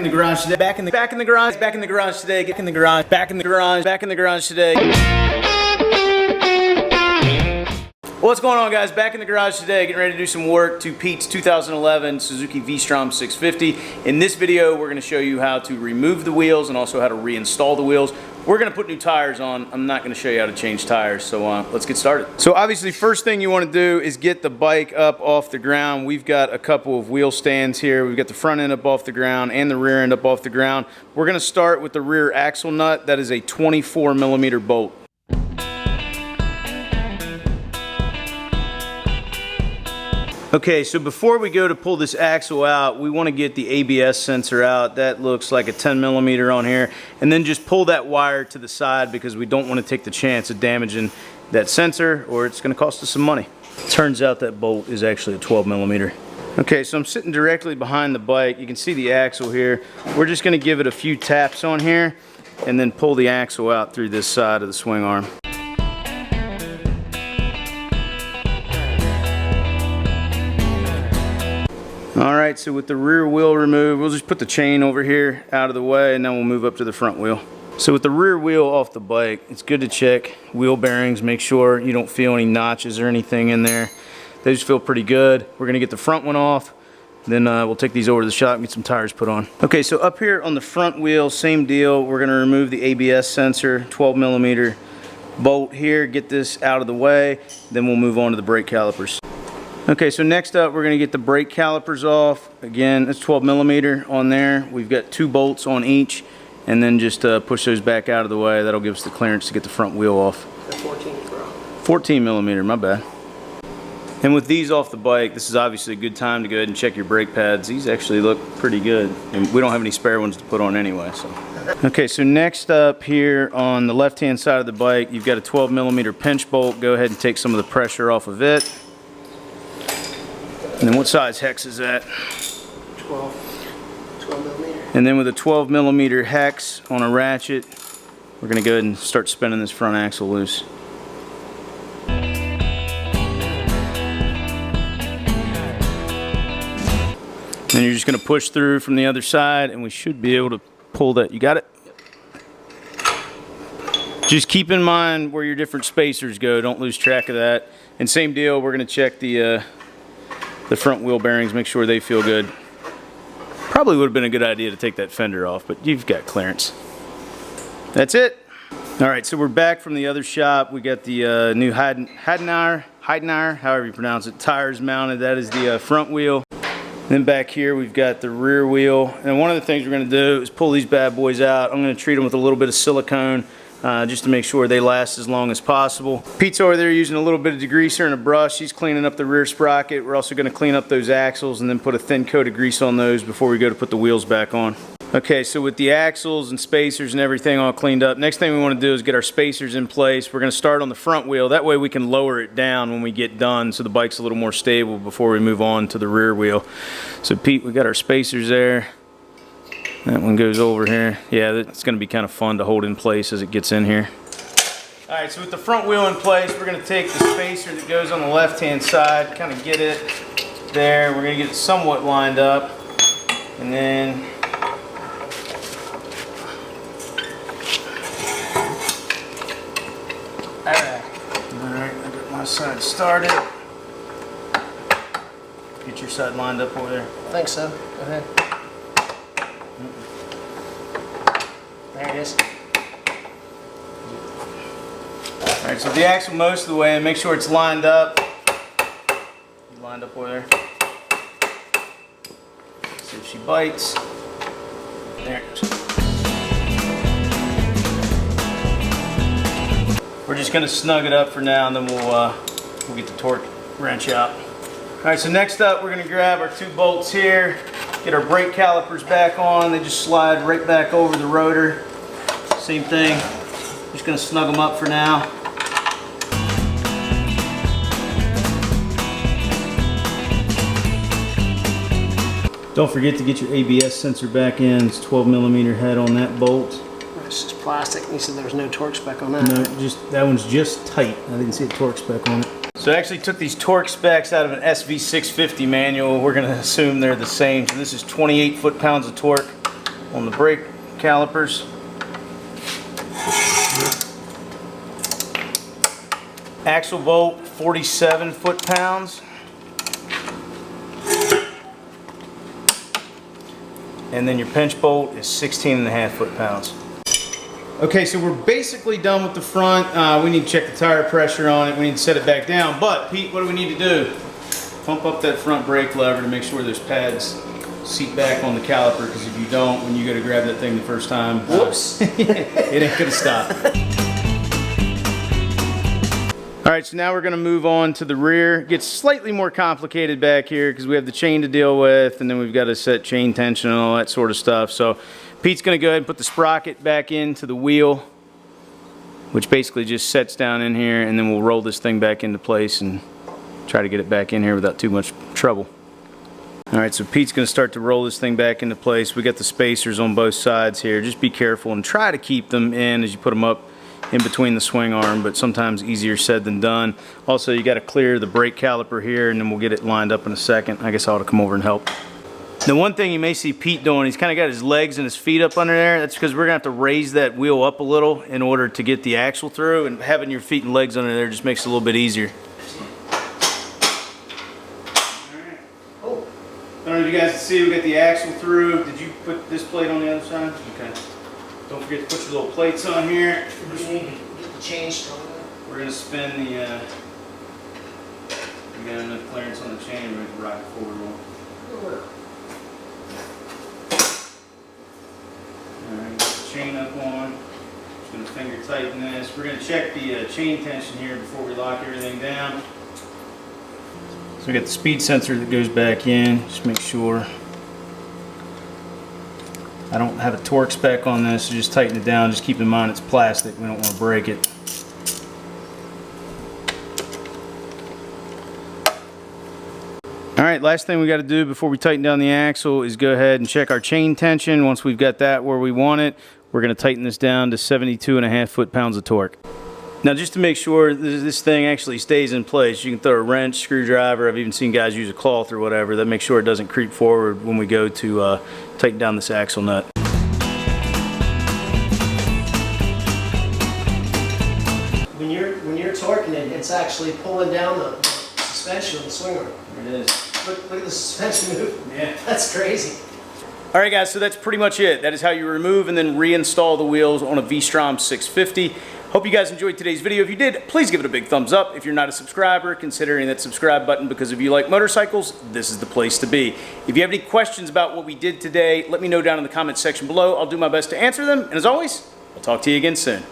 in the garage today. Back in the garage today. Get in the garage. Back in the garage today. What's going on, guys? Back in the garage today, getting ready to do some work to Pete's 2011 Suzuki V-Strom 650. In this video, we're going to show you how to remove the wheels and also how to reinstall the wheels. We're going to put new tires on. I'm not going to show you how to change tires, so let's get started. So obviously, first thing you want to do is get the bike up off the ground. We've got a couple of wheel stands here. We've got the front end up off the ground and the rear end up off the ground. We're going to start with the rear axle nut. That is a 24mm bolt. Okay, so before we go to pull this axle out, we want to get the ABS sensor out. That looks like a 10mm on here. And then just pull that wire to the side because we don't want to take the chance of damaging that sensor or it's going to cost us some money. Turns out that bolt is actually a 12mm. Okay, so I'm sitting directly behind the bike. You can see the axle here. We're just going to give it a few taps on here and then pull the axle out through this side of the swing arm. Alright, so with the rear wheel removed, we'll just put the chain over here out of the way and then we'll move up to the front wheel. So with the rear wheel off the bike, it's good to check wheel bearings, make sure you don't feel any notches or anything in there. Those feel pretty good. We're going to get the front one off, then we'll take these over to the shop and get some tires put on. Okay, so up here on the front wheel, same deal. We're going to remove the ABS sensor, 12mm bolt here, get this out of the way, then we'll move on to the brake calipers. Okay, so next up we're going to get the brake calipers off. Again, it's 12mm on there. We've got 2 bolts on each, and then just push those back out of the way. That'll give us the clearance to get the front wheel off. 14mm, my bad. And with these off the bike, this is obviously a good time to go ahead and check your brake pads. These actually look pretty good, and we don't have any spare ones to put on anyway. So. Okay, so next up here on the left-hand side of the bike, you've got a 12mm pinch bolt. Go ahead and take some of the pressure off of it. And then what size hex is that? 12mm. And then with a 12mm hex on a ratchet, we're going to go ahead and start spinning this front axle loose. Then you're just going to push through from the other side and we should be able to pull that. You got it? Just keep in mind where your different spacers go. Don't lose track of that. And same deal, we're going to check the front wheel bearings, make sure they feel good. Probably would have been a good idea to take that fender off, but you've got clearance. That's it. Alright, so we're back from the other shop. We got the new Heidenauer, however you pronounce it, tires mounted. That is the front wheel. Then back here we've got the rear wheel. And one of the things we're going to do is pull these bad boys out. I'm going to treat them with a little bit of silicone just to make sure they last as long as possible. Pete's over there using a little bit of degreaser and a brush. He's cleaning up the rear sprocket. We're also going to clean up those axles and then put a thin coat of grease on those before we go to put the wheels back on. Okay, so with the axles and spacers and everything all cleaned up, next thing we want to do is get our spacers in place. We're going to start on the front wheel. That way we can lower it down when we get done so the bike's a little more stable before we move on to the rear wheel. So Pete, we got our spacers there. That one goes over here. Yeah, it's going to be kind of fun to hold in place as it gets in here. Alright, so with the front wheel in place, we're going to take the spacer that goes on the left-hand side, kind of get it there. We're going to get it somewhat lined up. And then Alright, I got my side started. Get your side lined up over there. I think so. Go ahead. There it is. Alright, so the axle most of the way and make sure it's lined up. Lined up over there. See if she bites. There it goes. We're just going to snug it up for now and then we'll get the torque wrench out. Alright, so next up we're going to grab our 2 bolts here, get our brake calipers back on. They just slide right back over the rotor. Same thing, just going to snug them up for now. Don't forget to get your ABS sensor back in. It's 12mm head on that bolt. It's just plastic. You said there was no torque spec on that. No, that one's just tight. I didn't see a torque spec on it. So I actually took these torque specs out of an SV650 manual. We're going to assume they're the same. So this is 28 foot-pounds of torque. on the brake calipers. Axle bolt, 47 foot-pounds. And then your pinch bolt is 16.5 foot-pounds. Okay, so we're basically done with the front. We need to check the tire pressure on it. We need to set it back down. But Pete, what do we need to do? Pump up that front brake lever to make sure there's pads seat back on the caliper, because if you don't, when you go to grab that thing the first time, whoops, it ain't gonna stop. All right, so now we're gonna move on to the rear. It gets slightly more complicated back here because we have the chain to deal with, and then we've got to set chain tension and all that sort of stuff. So Pete's gonna go ahead and put the sprocket back into the wheel, which basically just sets down in here, and then we'll roll this thing back into place and try to get it back in here without too much trouble. All right, so Pete's gonna start to roll this thing back into place. We got the spacers on both sides here. Just be careful and try to keep them in as you put them up in between the swing arm, but sometimes easier said than done. Also, you got to clear the brake caliper here, and then we'll get it lined up in a second. I guess I ought to come over and help. The one thing you may see Pete doing, he's kind of got his legs and his feet up under there. That's because we're gonna have to raise that wheel up a little in order to get the axle through, and having your feet and legs under there just makes it a little bit easier. I don't know if you guys can see, we got the axle through. Did you put this plate on the other side? Okay. Don't forget to put your little plates on here. We need to get the change. We're going to spin the, we got enough clearance on the chain, we're going to rock it forward one. Alright, got the chain up on. Just going to finger tighten this. We're going to check the chain tension here before we lock everything down. So we got the speed sensor that goes back in. Just make sure. I don't have a torque spec on this, so just tighten it down. Just keep in mind it's plastic. We don't want to break it. All right, last thing we got to do before we tighten down the axle is go ahead and check our chain tension. Once we've got that where we want it, we're going to tighten this down to 72.5 foot-pounds of torque. Now, just to make sure this thing actually stays in place, you can throw a wrench, screwdriver. I've even seen guys use a cloth or whatever. That makes sure it doesn't creep forward when we go to tighten down this axle nut. When you're torquing it, it's actually pulling down the suspension of the swing arm. There it is. Look at the suspension move. Yeah. That's crazy. All right, guys, so that's pretty much it. That is how you remove and then reinstall the wheels on a V-Strom 650. Hope you guys enjoyed today's video. If you did, please give it a big thumbs up. If you're not a subscriber, consider hitting that subscribe button, because if you like motorcycles, this is the place to be. If you have any questions about what we did today, let me know down in the comments section below. I'll do my best to answer them. And as always, I'll talk to you again soon.